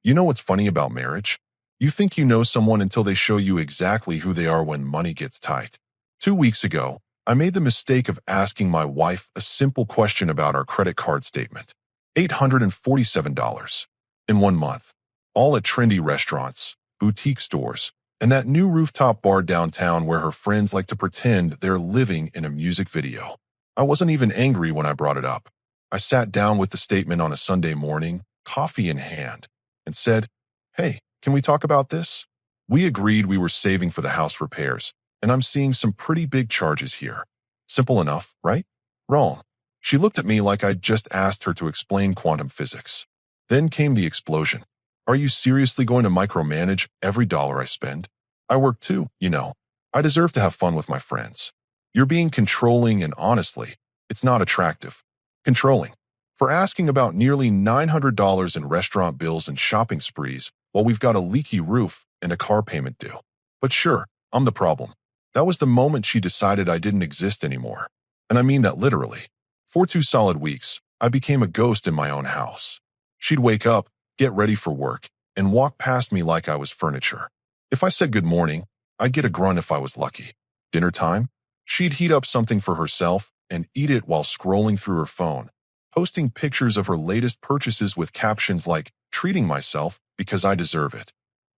You know what's funny about marriage? You think you know someone until they show you exactly who they are when money gets tight. 2 weeks ago, I made the mistake of asking my wife a simple question about our credit card statement. $847 in 1 month. All at trendy restaurants, boutique stores, and that new rooftop bar downtown where her friends like to pretend they're living in a music video. I wasn't even angry when I brought it up. I sat down with the statement on a Sunday morning, coffee in hand, and said, "Hey, can we talk about this?" We agreed we were saving for the house repairs, and I'm seeing some pretty big charges here. Simple enough, right? Wrong. She looked at me like I'd just asked her to explain quantum physics. Then came the explosion. Are you seriously going to micromanage every dollar I spend? I work too, you know. I deserve to have fun with my friends. You're being controlling, and honestly, it's not attractive. Controlling. For asking about nearly $900 in restaurant bills and shopping sprees while we've got a leaky roof and a car payment due. But sure, I'm the problem. That was the moment she decided I didn't exist anymore. And I mean that literally. For 2 solid weeks, I became a ghost in my own house. She'd wake up, get ready for work, and walk past me like I was furniture. If I said good morning, I'd get a grunt if I was lucky. Dinner time? She'd heat up something for herself and eat it while scrolling through her phone, posting pictures of her latest purchases with captions like, "treating myself because I deserve it."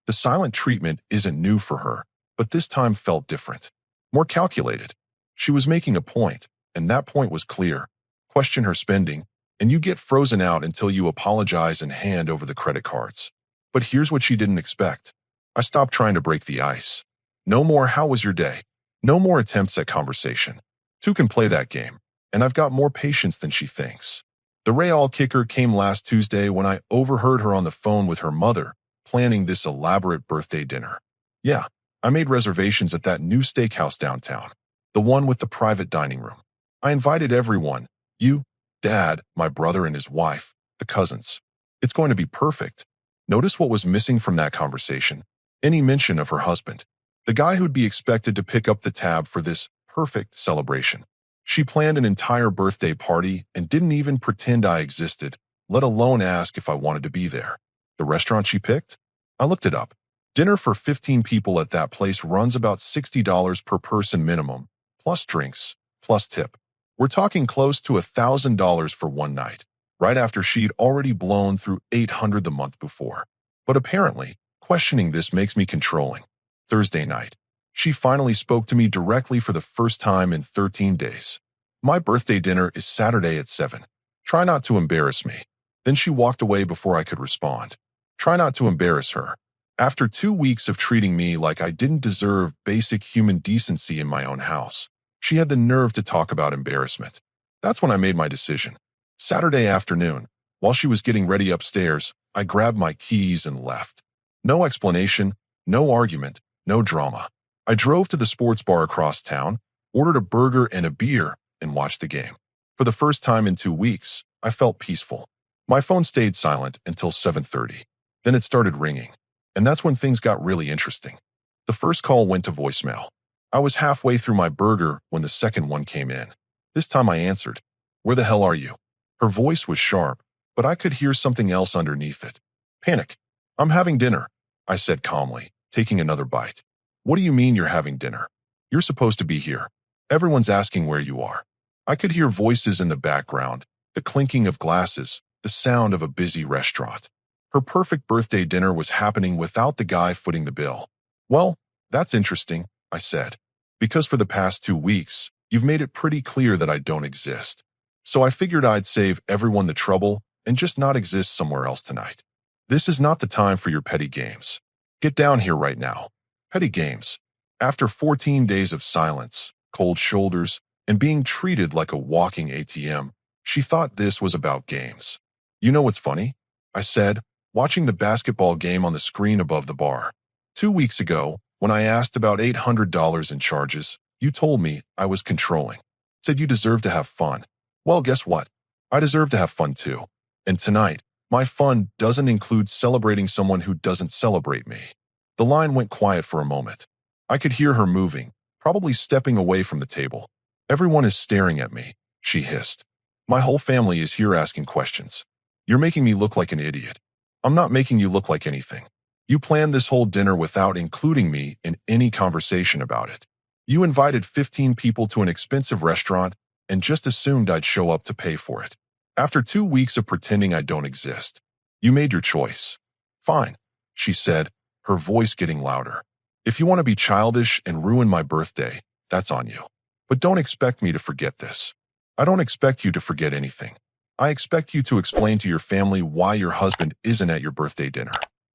The silent treatment isn't new for her, but this time felt different. More calculated. She was making a point, and that point was clear. Question her spending, and you get frozen out until you apologize and hand over the credit cards. But here's what she didn't expect. I stopped trying to break the ice. No more "how was your day?" No more attempts at conversation. Two can play that game, and I've got more patience than she thinks. The Real kicker came last Tuesday when I overheard her on the phone with her mother, planning this elaborate birthday dinner. Yeah, I made reservations at that new steakhouse downtown, the one with the private dining room. I invited everyone, you, Dad, my brother and his wife, the cousins. It's going to be perfect. Notice what was missing from that conversation. Any mention of her husband, the guy who'd be expected to pick up the tab for this perfect celebration. She planned an entire birthday party and didn't even pretend I existed, let alone ask if I wanted to be there. The restaurant she picked? I looked it up. Dinner for 15 people at that place runs about $60 per person minimum, plus drinks, plus tip. We're talking close to $1,000 for one night, right after she'd already blown through $800 the month before. But apparently, questioning this makes me controlling. Thursday night, she finally spoke to me directly for the first time in 13 days. "My birthday dinner is Saturday at 7. Try not to embarrass me." Then she walked away before I could respond. Try not to embarrass her. After 2 weeks of treating me like I didn't deserve basic human decency in my own house, she had the nerve to talk about embarrassment. That's when I made my decision. Saturday afternoon, while she was getting ready upstairs, I grabbed my keys and left. No explanation, no argument, no drama. I drove to the sports bar across town, ordered a burger and a beer, and watched the game. For the first time in 2 weeks, I felt peaceful. My phone stayed silent until 7:30. Then it started ringing. And that's when things got really interesting. The first call went to voicemail. I was halfway through my burger when the second one came in. This time I answered, "Where the hell are you?" Her voice was sharp, but I could hear something else underneath it. Panic. "I'm having dinner," I said calmly, taking another bite. "What do you mean you're having dinner? You're supposed to be here. Everyone's asking where you are." I could hear voices in the background, the clinking of glasses, the sound of a busy restaurant. Her perfect birthday dinner was happening without the guy footing the bill. "Well, that's interesting," I said, "because for the past 2 weeks, you've made it pretty clear that I don't exist. So I figured I'd save everyone the trouble and just not exist somewhere else tonight. This is not the time for your petty games. Get down here right now." Petty games. After 14 days of silence, cold shoulders, and being treated like a walking ATM, she thought this was about games. "You know what's funny?" I said, watching the basketball game on the screen above the bar. 2 weeks ago, when I asked about $800 in charges, you told me I was controlling. Said you deserve to have fun. Well, guess what? I deserve to have fun too. And tonight, my fun doesn't include celebrating someone who doesn't celebrate me. The line went quiet for a moment. I could hear her moving, probably stepping away from the table. "Everyone is staring at me," she hissed. "My whole family is here asking questions. You're making me look like an idiot." I'm not making you look like anything. You planned this whole dinner without including me in any conversation about it. You invited 15 people to an expensive restaurant and just assumed I'd show up to pay for it. After 2 weeks of pretending I don't exist, you made your choice. Fine, she said, her voice getting louder. If you want to be childish and ruin my birthday, that's on you. But don't expect me to forget this. I don't expect you to forget anything. I expect you to explain to your family why your husband isn't at your birthday dinner.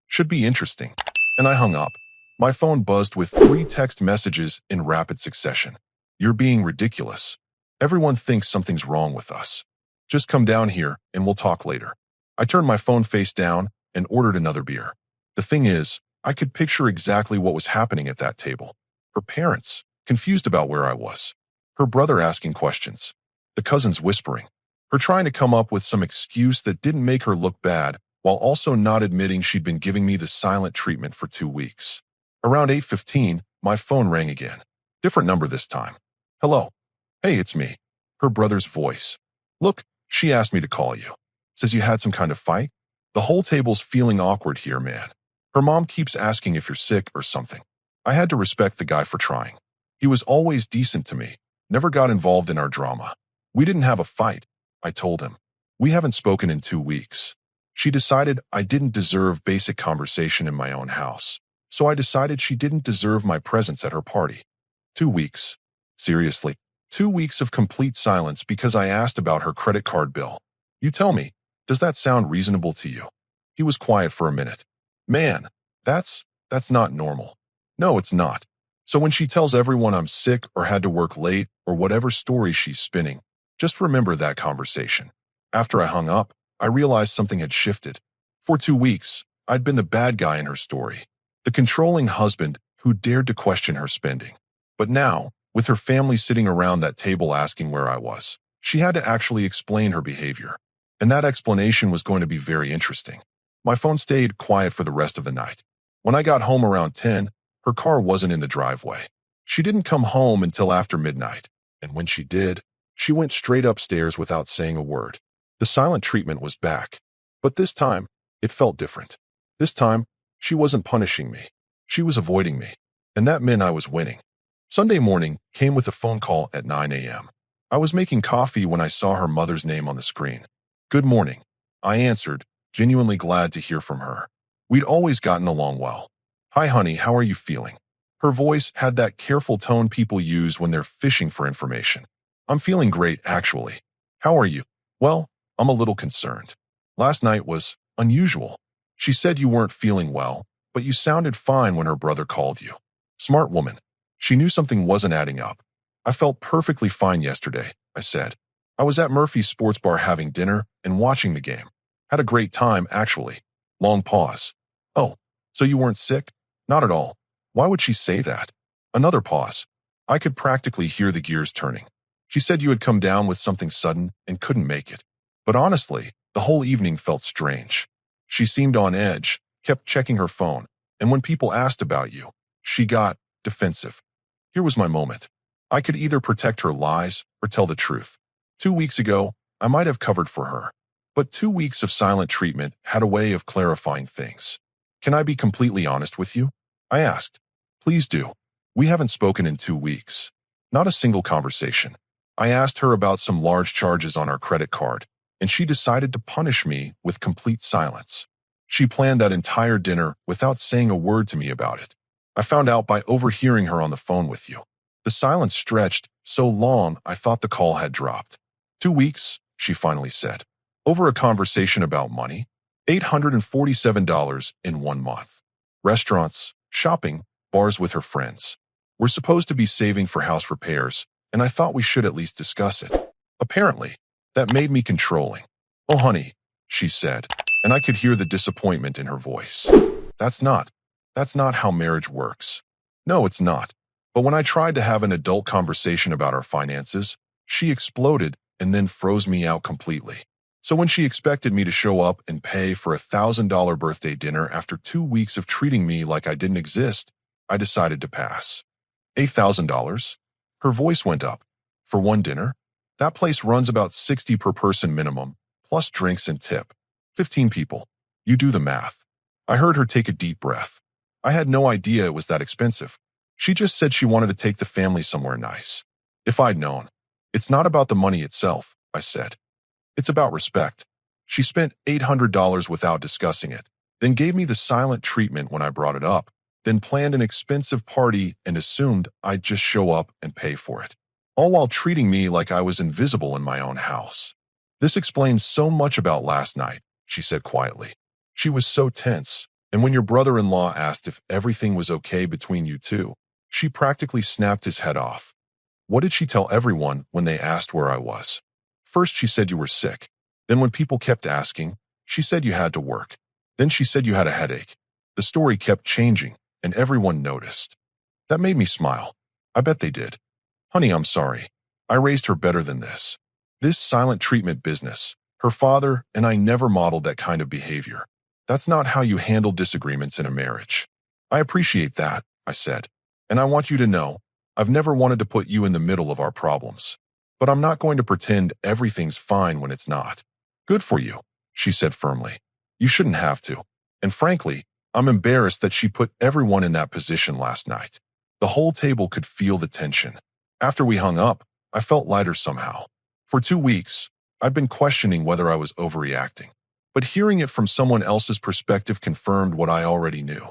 Should be interesting. And I hung up. My phone buzzed with 3 text messages in rapid succession. You're being ridiculous. Everyone thinks something's wrong with us. Just come down here and we'll talk later. I turned my phone face down and ordered another beer. The thing is, I could picture exactly what was happening at that table. Her parents, confused about where I was. Her brother asking questions. The cousins whispering. Her trying to come up with some excuse that didn't make her look bad, while also not admitting she'd been giving me the silent treatment for 2 weeks. Around 8:15, my phone rang again. Different number this time. Hello. Hey, it's me. Her brother's voice. Look, she asked me to call you. Says you had some kind of fight? The whole table's feeling awkward here, man. Her mom keeps asking if you're sick or something. I had to respect the guy for trying. He was always decent to me, never got involved in our drama. We didn't have a fight, I told him. We haven't spoken in 2 weeks. She decided I didn't deserve basic conversation in my own house, so I decided she didn't deserve my presence at her party. 2 weeks. Seriously, 2 weeks of complete silence because I asked about her credit card bill. You tell me, does that sound reasonable to you? He was quiet for a minute. Man, that's not normal. No, it's not. So when she tells everyone I'm sick or had to work late or whatever story she's spinning, just remember that conversation. After I hung up, I realized something had shifted. For 2 weeks, I'd been the bad guy in her story, the controlling husband who dared to question her spending. But now, with her family sitting around that table asking where I was, she had to actually explain her behavior. And that explanation was going to be very interesting. My phone stayed quiet for the rest of the night. When I got home around 10, her car wasn't in the driveway. She didn't come home until after midnight, and when she did, she went straight upstairs without saying a word. The silent treatment was back, but this time, it felt different. This time, she wasn't punishing me. She was avoiding me, and that meant I was winning. Sunday morning came with a phone call at 9 a.m. I was making coffee when I saw her mother's name on the screen. Good morning. I answered, genuinely glad to hear from her. We'd always gotten along well. Hi, honey, how are you feeling? Her voice had that careful tone people use when they're fishing for information. I'm feeling great, actually. How are you? Well, I'm a little concerned. Last night was unusual. She said you weren't feeling well, but you sounded fine when her brother called you. Smart woman. She knew something wasn't adding up. I felt perfectly fine yesterday, I said. I was at Murphy's Sports Bar having dinner and watching the game. Had a great time, actually. Long pause. Oh, so you weren't sick? Not at all. Why would she say that? Another pause. I could practically hear the gears turning. She said you had come down with something sudden and couldn't make it. But honestly, the whole evening felt strange. She seemed on edge, kept checking her phone, and when people asked about you, she got defensive. Here was my moment. I could either protect her lies or tell the truth. 2 weeks ago, I might have covered for her. But 2 weeks of silent treatment had a way of clarifying things. Can I be completely honest with you? I asked. Please do. We haven't spoken in 2 weeks. Not a single conversation. I asked her about some large charges on our credit card, and she decided to punish me with complete silence. She planned that entire dinner without saying a word to me about it. I found out by overhearing her on the phone with you. The silence stretched so long I thought the call had dropped. 2 weeks, she finally said. Over a conversation about money, $847 in 1 month. Restaurants, shopping, bars with her friends. We're supposed to be saving for house repairs, and I thought we should at least discuss it. Apparently, that made me controlling. Oh, honey, she said, and I could hear the disappointment in her voice. That's not how marriage works. No, it's not. But when I tried to have an adult conversation about our finances, she exploded and then froze me out completely. So when she expected me to show up and pay for a $1,000 birthday dinner after 2 weeks of treating me like I didn't exist, I decided to pass. $8,000? Her voice went up. For one dinner? That place runs about $60 per person minimum, plus drinks and tip. 15 people. You do the math. I heard her take a deep breath. I had no idea it was that expensive. She just said she wanted to take the family somewhere nice. If I'd known. It's not about the money itself, I said. It's about respect. She spent $800 without discussing it, then gave me the silent treatment when I brought it up, then planned an expensive party and assumed I'd just show up and pay for it, all while treating me like I was invisible in my own house. This explains so much about last night, she said quietly. She was so tense, and when your brother-in-law asked if everything was okay between you two, she practically snapped his head off. What did she tell everyone when they asked where I was? First, she said you were sick. Then when people kept asking, she said you had to work. Then she said you had a headache. The story kept changing, and everyone noticed. That made me smile. I bet they did. Honey, I'm sorry. I raised her better than this. This silent treatment business, her father and I never modeled that kind of behavior. That's not how you handle disagreements in a marriage. I appreciate that, I said. And I want you to know, I've never wanted to put you in the middle of our problems. But I'm not going to pretend everything's fine when it's not. Good for you, she said firmly. You shouldn't have to. And frankly, I'm embarrassed that she put everyone in that position last night. The whole table could feel the tension. After we hung up, I felt lighter somehow. For 2 weeks, I'd been questioning whether I was overreacting. But hearing it from someone else's perspective confirmed what I already knew.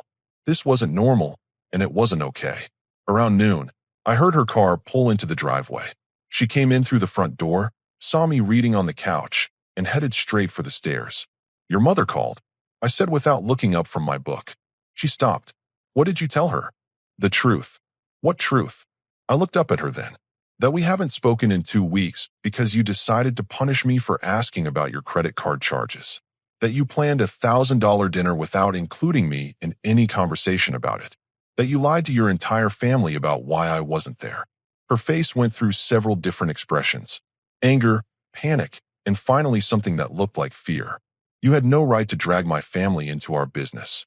This wasn't normal, and it wasn't okay. Around noon, I heard her car pull into the driveway. She came in through the front door, saw me reading on the couch, and headed straight for the stairs. Your mother called, I said without looking up from my book. She stopped. What did you tell her? The truth. What truth? I looked up at her then. That we haven't spoken in 2 weeks because you decided to punish me for asking about your credit card charges. That you planned a $1,000 dinner without including me in any conversation about it. That you lied to your entire family about why I wasn't there. Her face went through several different expressions. Anger, panic, and finally something that looked like fear. You had no right to drag my family into our business.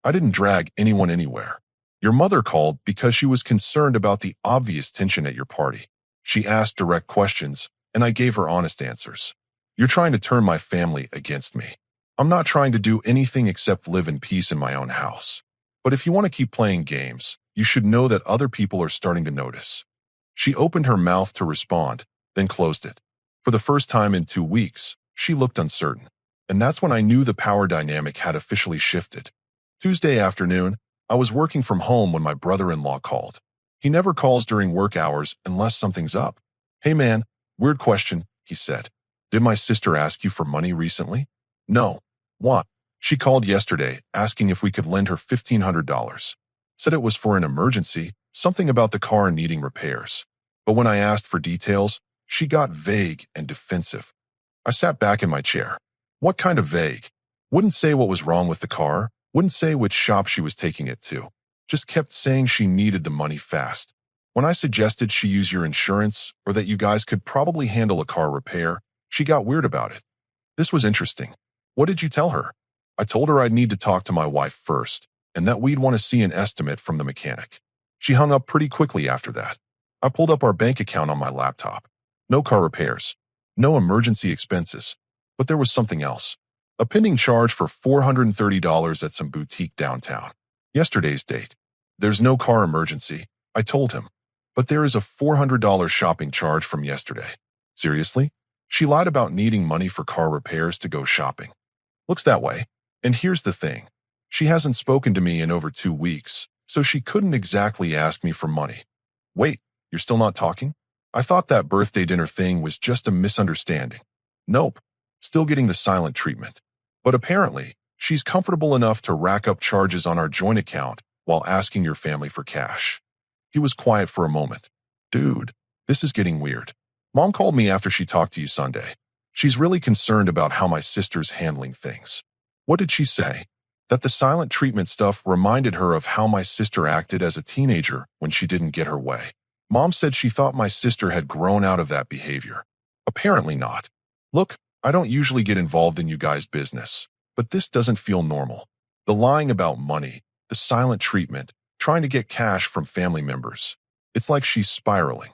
I didn't drag anyone anywhere. Your mother called because she was concerned about the obvious tension at your party. She asked direct questions, and I gave her honest answers. You're trying to turn my family against me. I'm not trying to do anything except live in peace in my own house. But if you want to keep playing games, you should know that other people are starting to notice. She opened her mouth to respond, then closed it. For the first time in 2 weeks, she looked uncertain. And that's when I knew the power dynamic had officially shifted. Tuesday afternoon, I was working from home when my brother-in-law called. He never calls during work hours unless something's up. Hey man, weird question, he said. Did my sister ask you for money recently? No. What? She called yesterday asking if we could lend her $1,500. Said it was for an emergency, something about the car needing repairs. But when I asked for details, she got vague and defensive. I sat back in my chair. What kind of vague? Wouldn't say what was wrong with the car, wouldn't say which shop she was taking it to. Just kept saying she needed the money fast. When I suggested she use your insurance or that you guys could probably handle a car repair, she got weird about it. This was interesting. What did you tell her? I told her I'd need to talk to my wife first, and that we'd want to see an estimate from the mechanic. She hung up pretty quickly after that. I pulled up our bank account on my laptop. No car repairs. No emergency expenses. But there was something else. A pending charge for $430 at some boutique downtown. Yesterday's date. There's no car emergency, I told him. But there is a $400 shopping charge from yesterday. Seriously? She lied about needing money for car repairs to go shopping. Looks that way. And here's the thing. She hasn't spoken to me in over 2 weeks, so she couldn't exactly ask me for money. Wait, you're still not talking? I thought that birthday dinner thing was just a misunderstanding. Nope. Still getting the silent treatment. But apparently, she's comfortable enough to rack up charges on our joint account while asking your family for cash. He was quiet for a moment. Dude, this is getting weird. Mom called me after she talked to you Sunday. She's really concerned about how my sister's handling things. What did she say? That the silent treatment stuff reminded her of how my sister acted as a teenager when she didn't get her way. Mom said she thought my sister had grown out of that behavior. Apparently not. Look, I don't usually get involved in you guys' business, but this doesn't feel normal. The lying about money, the silent treatment, trying to get cash from family members. It's like she's spiraling.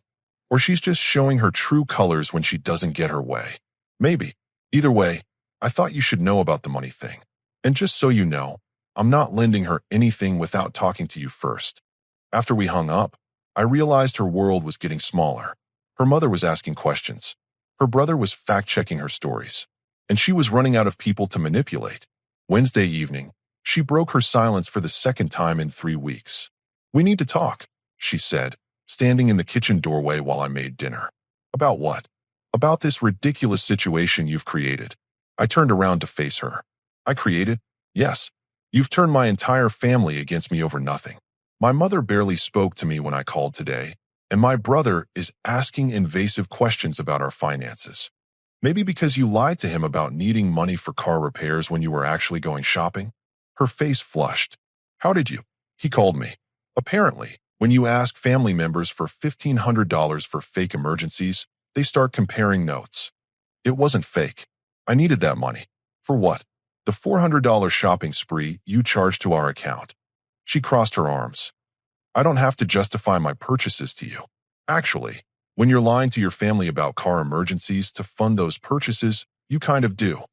Or she's just showing her true colors when she doesn't get her way. Maybe. Either way, I thought you should know about the money thing. And just so you know, I'm not lending her anything without talking to you first. After we hung up, I realized her world was getting smaller. Her mother was asking questions. Her brother was fact-checking her stories. And she was running out of people to manipulate. Wednesday evening, she broke her silence for the second time in 3 weeks. "We need to talk," she said, standing in the kitchen doorway while I made dinner. "About what?" "About this ridiculous situation you've created." I turned around to face her. "I created?" "Yes. You've turned my entire family against me over nothing. My mother barely spoke to me when I called today, and my brother is asking invasive questions about our finances. Maybe because you lied to him about needing money for car repairs when you were actually going shopping?" Her face flushed. "How did you?" "He called me. Apparently, when you ask family members for $1,500 for fake emergencies, they start comparing notes. It wasn't fake. I needed that money." "For what?" "The $400 shopping spree you charged to our account." She crossed her arms. "I don't have to justify my purchases to you. Actually, when you're lying to your family about car emergencies to fund those purchases, you kind of do.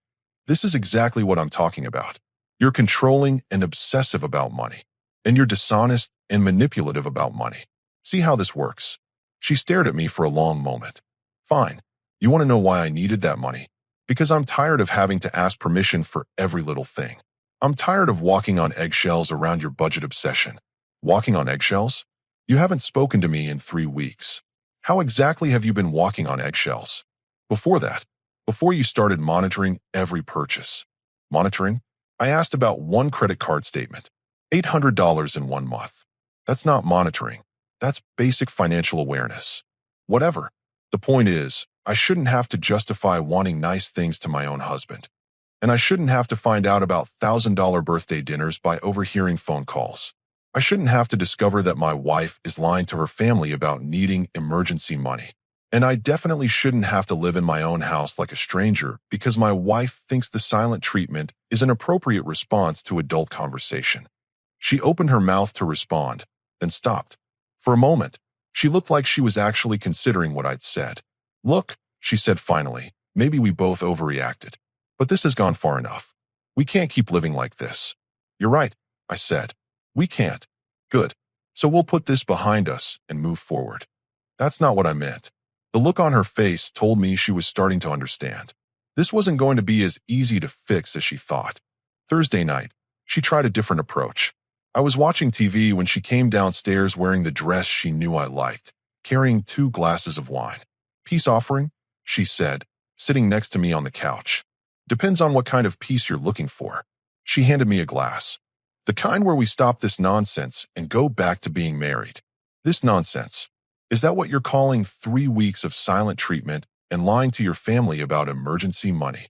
This is exactly what I'm talking about. You're controlling and obsessive about money, and you're dishonest and manipulative about money. See how this works?" She stared at me for a long moment. "Fine. You want to know why I needed that money? Because I'm tired of having to ask permission for every little thing. I'm tired of walking on eggshells around your budget obsession." "Walking on eggshells? You haven't spoken to me in 3 weeks. How exactly have you been walking on eggshells?" "Before that, before you started monitoring every purchase." "Monitoring?" "I asked about one credit card statement. $800 in 1 month. That's not monitoring. That's basic financial awareness." "Whatever. The point is, I shouldn't have to justify wanting nice things to my own husband. And I shouldn't have to find out about $1,000 birthday dinners by overhearing phone calls. I shouldn't have to discover that my wife is lying to her family about needing emergency money. And I definitely shouldn't have to live in my own house like a stranger because my wife thinks the silent treatment is an appropriate response to adult conversation." She opened her mouth to respond, then stopped. For a moment, she looked like she was actually considering what I'd said. "Look," she said finally, "maybe we both overreacted. But this has gone far enough. We can't keep living like this." "You're right," I said. "We can't." "Good. So we'll put this behind us and move forward." That's not what I meant. The look on her face told me she was starting to understand. This wasn't going to be as easy to fix as she thought. Thursday night, she tried a different approach. I was watching TV when she came downstairs wearing the dress she knew I liked, carrying 2 glasses of wine. "Peace offering?" she said, sitting next to me on the couch. "Depends on what kind of peace you're looking for." She handed me a glass. "The kind where we stop this nonsense and go back to being married." "This nonsense? Is that what you're calling 3 weeks of silent treatment and lying to your family about emergency money?"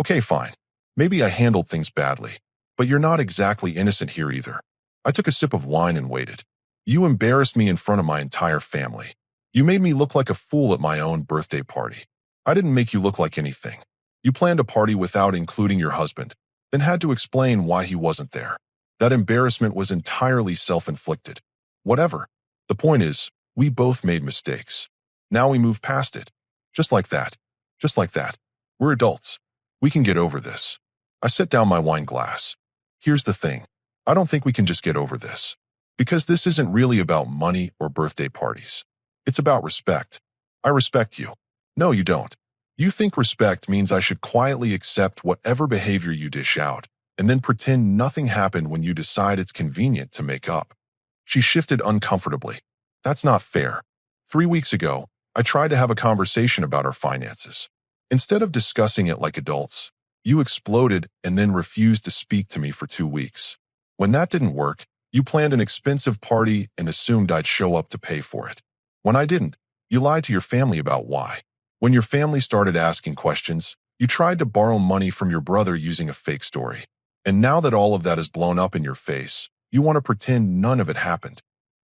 "Okay, fine. Maybe I handled things badly, but you're not exactly innocent here either." I took a sip of wine and waited. "You embarrassed me in front of my entire family. You made me look like a fool at my own birthday party. I didn't make you look like anything. You planned a party without including your husband, then had to explain why he wasn't there. That embarrassment was entirely self-inflicted. Whatever. The point is, we both made mistakes. Now we move past it. Just like that. Just like that. We're adults. We can get over this." I set down my wine glass. "Here's the thing. I don't think we can just get over this. Because this isn't really about money or birthday parties. It's about respect. I respect you." "No, you don't. You think respect means I should quietly accept whatever behavior you dish out, and then pretend nothing happened when you decide it's convenient to make up." She shifted uncomfortably. "That's not fair. 3 weeks ago, I tried to have a conversation about our finances. Instead of discussing it like adults, you exploded and then refused to speak to me for 2 weeks. When that didn't work, you planned an expensive party and assumed I'd show up to pay for it. When I didn't, you lied to your family about why. When your family started asking questions, you tried to borrow money from your brother using a fake story. And now that all of that is blown up in your face, you want to pretend none of it happened.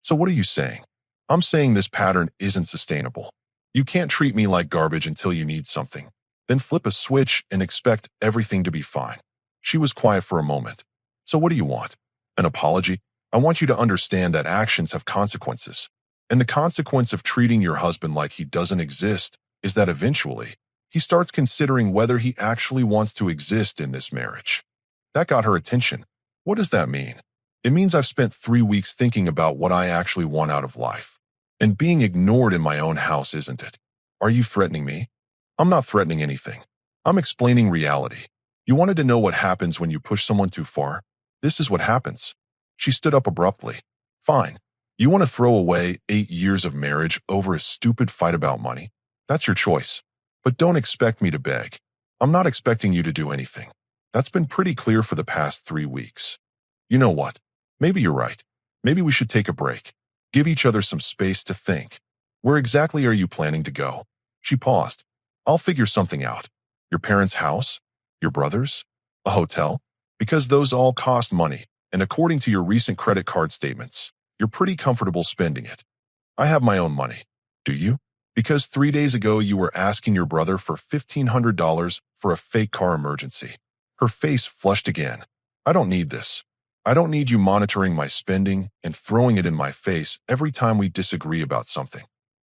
So what are you saying? I'm saying this pattern isn't sustainable. You can't treat me like garbage until you need something, then flip a switch and expect everything to be fine." She was quiet for a moment. "So what do you want? An apology? I want you to understand that actions have consequences. And the consequence of treating your husband like he doesn't exist is that eventually, he starts considering whether he actually wants to exist in this marriage." That got her attention. What does that mean? It means I've spent 3 weeks thinking about what I actually want out of life. And being ignored in my own house, isn't it? Are you threatening me? I'm not threatening anything. I'm explaining reality. You wanted to know what happens when you push someone too far? This is what happens. She stood up abruptly. Fine. You want to throw away 8 years of marriage over a stupid fight about money? That's your choice. But don't expect me to beg. I'm not expecting you to do anything. That's been pretty clear for the past 3 weeks. You know what? Maybe you're right. Maybe we should take a break. Give each other some space to think. Where exactly are you planning to go? She paused. I'll figure something out. Your parents' house? Your brother's? A hotel? Because those all cost money, and according to your recent credit card statements, you're pretty comfortable spending it. I have my own money. Do you? Because 3 days ago you were asking your brother for $1,500 for a fake car emergency. Her face flushed again. I don't need this. I don't need you monitoring my spending and throwing it in my face every time we disagree about something.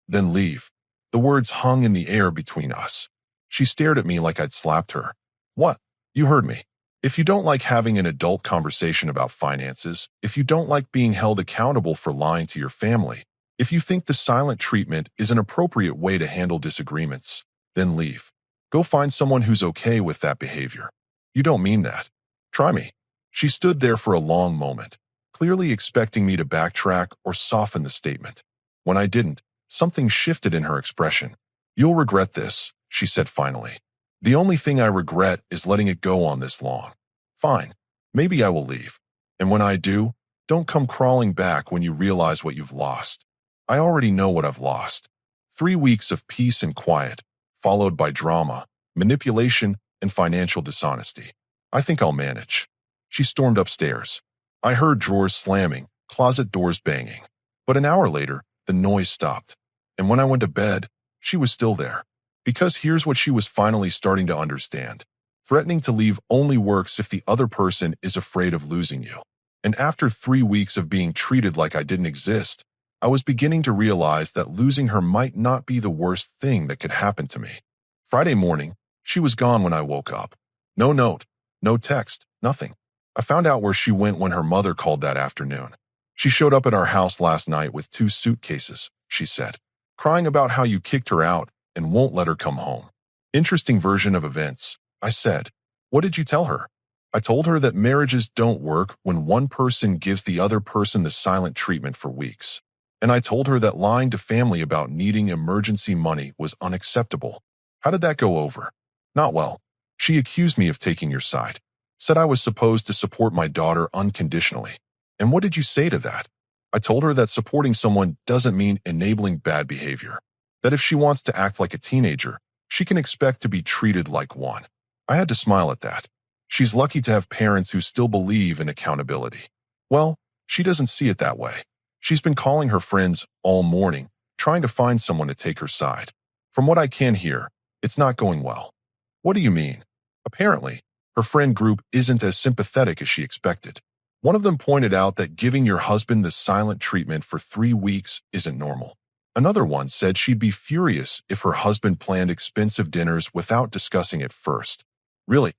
Then leave. The words hung in the air between us. She stared at me like I'd slapped her. What? You heard me. If you don't like having an adult conversation about finances, if you don't like being held accountable for lying to your family, if you think the silent treatment is an appropriate way to handle disagreements, then leave. Go find someone who's okay with that behavior. You don't mean that. Try me. She stood there for a long moment, clearly expecting me to backtrack or soften the statement. When I didn't, something shifted in her expression. You'll regret this, she said finally. The only thing I regret is letting it go on this long. Fine. Maybe I will leave. And when I do, don't come crawling back when you realize what you've lost. I already know what I've lost. 3 weeks of peace and quiet, followed by drama, manipulation, and financial dishonesty. I think I'll manage. She stormed upstairs. I heard drawers slamming, closet doors banging. But an hour later, the noise stopped. And when I went to bed, she was still there. Because here's what she was finally starting to understand. Threatening to leave only works if the other person is afraid of losing you. And after 3 weeks of being treated like I didn't exist, I was beginning to realize that losing her might not be the worst thing that could happen to me. Friday morning, she was gone when I woke up. No note, no text, nothing. I found out where she went when her mother called that afternoon. She showed up at our house last night with 2 suitcases, she said, crying about how you kicked her out and won't let her come home. Interesting version of events, I said. What did you tell her? I told her that marriages don't work when one person gives the other person the silent treatment for weeks. And I told her that lying to family about needing emergency money was unacceptable. How did that go over? Not well. She accused me of taking your side. Said I was supposed to support my daughter unconditionally. And what did you say to that? I told her that supporting someone doesn't mean enabling bad behavior. That if she wants to act like a teenager, she can expect to be treated like one. I had to smile at that. She's lucky to have parents who still believe in accountability. Well, she doesn't see it that way. She's been calling her friends all morning, trying to find someone to take her side. From what I can hear, it's not going well. What do you mean? Apparently, her friend group isn't as sympathetic as she expected. One of them pointed out that giving your husband the silent treatment for 3 weeks isn't normal. Another one said she'd be furious if her husband planned expensive dinners without discussing it first. Really?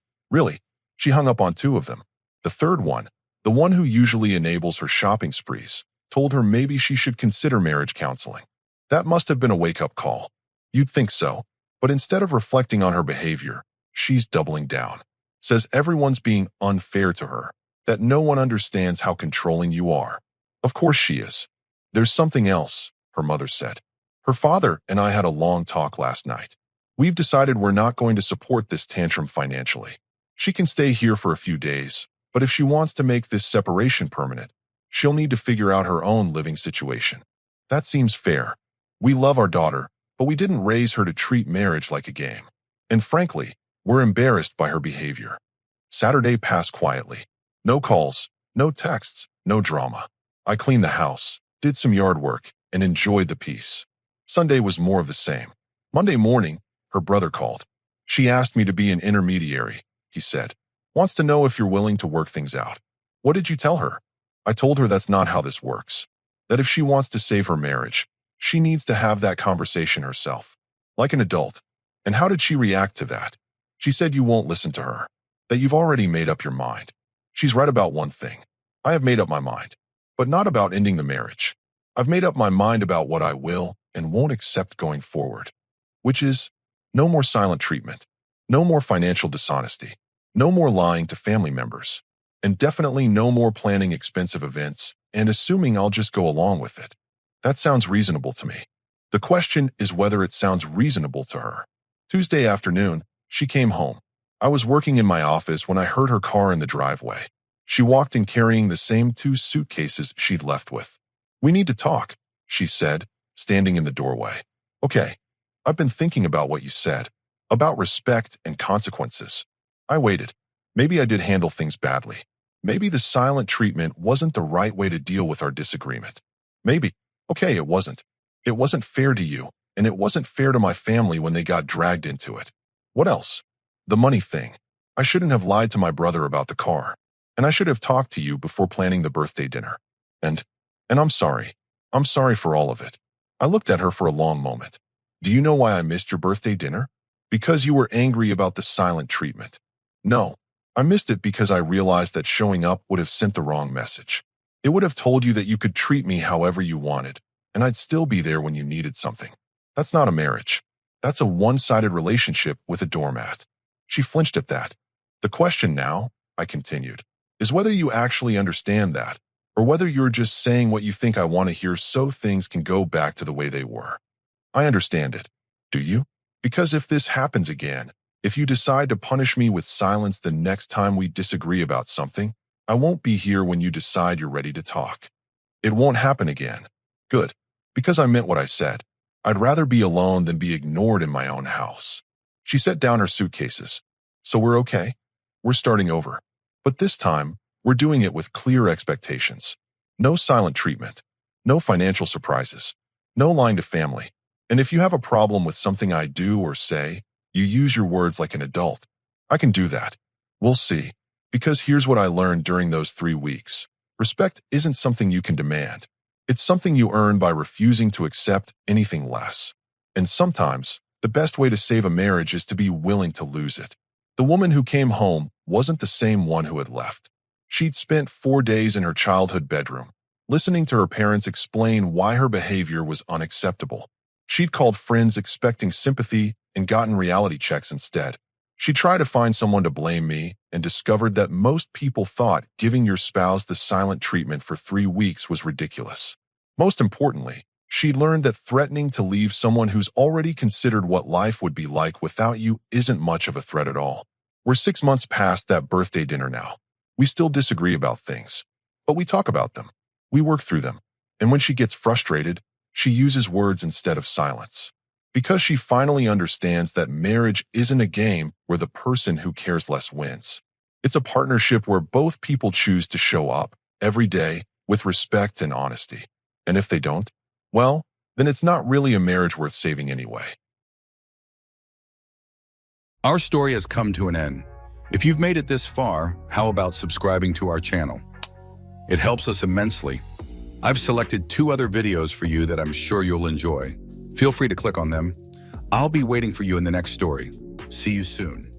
She hung up on 2 of them. The third one, the one who usually enables her shopping sprees, told her maybe she should consider marriage counseling. That must have been a wake-up call. You'd think so, but instead of reflecting on her behavior, she's doubling down. Says everyone's being unfair to her, that no one understands how controlling you are. Of course she is. There's something else, her mother said. Her father and I had a long talk last night. We've decided we're not going to support this tantrum financially. She can stay here for a few days, but if she wants to make this separation permanent, she'll need to figure out her own living situation. That seems fair. We love our daughter, but we didn't raise her to treat marriage like a game. And frankly, we're embarrassed by her behavior. Saturday passed quietly. No calls, no texts, no drama. I cleaned the house, did some yard work, and enjoyed the peace. Sunday was more of the same. Monday morning, her brother called. She asked me to be an intermediary, he said. Wants to know if you're willing to work things out. What did you tell her? I told her that's not how this works. That if she wants to save her marriage, she needs to have that conversation herself. Like an adult. And how did she react to that? She said you won't listen to her. That you've already made up your mind. She's right about one thing. I have made up my mind, but not about ending the marriage. I've made up my mind about what I will and won't accept going forward, which is no more silent treatment, no more financial dishonesty, no more lying to family members, and definitely no more planning expensive events and assuming I'll just go along with it. That sounds reasonable to me. The question is whether it sounds reasonable to her. Tuesday afternoon, she came home. I was working in my office when I heard her car in the driveway. She walked in carrying the same 2 suitcases she'd left with. "We need to talk," she said, standing in the doorway. "Okay, I've been thinking about what you said, about respect and consequences." I waited. Maybe I did handle things badly. Maybe the silent treatment wasn't the right way to deal with our disagreement. Maybe. Okay, it wasn't. It wasn't fair to you, and it wasn't fair to my family when they got dragged into it. What else? The money thing. I shouldn't have lied to my brother about the car. And I should have talked to you before planning the birthday dinner. And I'm sorry. I'm sorry for all of it. I looked at her for a long moment. Do you know why I missed your birthday dinner? Because you were angry about the silent treatment. No, I missed it because I realized that showing up would have sent the wrong message. It would have told you that you could treat me however you wanted, and I'd still be there when you needed something. That's not a marriage. That's a one-sided relationship with a doormat. She flinched at that. The question now, I continued, is whether you actually understand that, or whether you're just saying what you think I want to hear so things can go back to the way they were. I understand it. Do you? Because if this happens again, if you decide to punish me with silence the next time we disagree about something, I won't be here when you decide you're ready to talk. It won't happen again. Good. Because I meant what I said. I'd rather be alone than be ignored in my own house. She set down her suitcases. So we're okay? We're starting over. But this time, we're doing it with clear expectations. No silent treatment. No financial surprises. No lying to family. And if you have a problem with something I do or say, you use your words like an adult. I can do that. We'll see. Because here's what I learned during those 3 weeks. Respect isn't something you can demand. It's something you earn by refusing to accept anything less. And sometimes, the best way to save a marriage is to be willing to lose it. The woman who came home wasn't the same one who had left. She'd spent 4 days in her childhood bedroom, listening to her parents explain why her behavior was unacceptable. She'd called friends expecting sympathy and gotten reality checks instead. She tried to find someone to blame me and discovered that most people thought giving your spouse the silent treatment for 3 weeks was ridiculous. Most importantly, she learned that threatening to leave someone who's already considered what life would be like without you isn't much of a threat at all. We're 6 months past that birthday dinner now. We still disagree about things, but we talk about them. We work through them. And when she gets frustrated, she uses words instead of silence. Because she finally understands that marriage isn't a game where the person who cares less wins. It's a partnership where both people choose to show up every day with respect and honesty. And if they don't, well, then it's not really a marriage worth saving anyway. Our story has come to an end. If you've made it this far, how about subscribing to our channel? It helps us immensely. I've selected 2 other videos for you that I'm sure you'll enjoy. Feel free to click on them. I'll be waiting for you in the next story. See you soon.